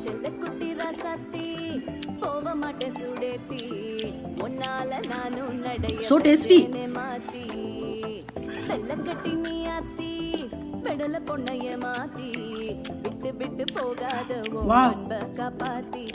செல்லக்குட்டி ராசாத்தி போக மாட்டே சுடேத்தி உன்னால நானும் நடைய மாத்தி வெள்ளக்கட்டி நீ ஆத்தி பெடல பொண்ணைய மாத்தி விட்டு விட்டு போகாத அன்ப காப்பாத்தி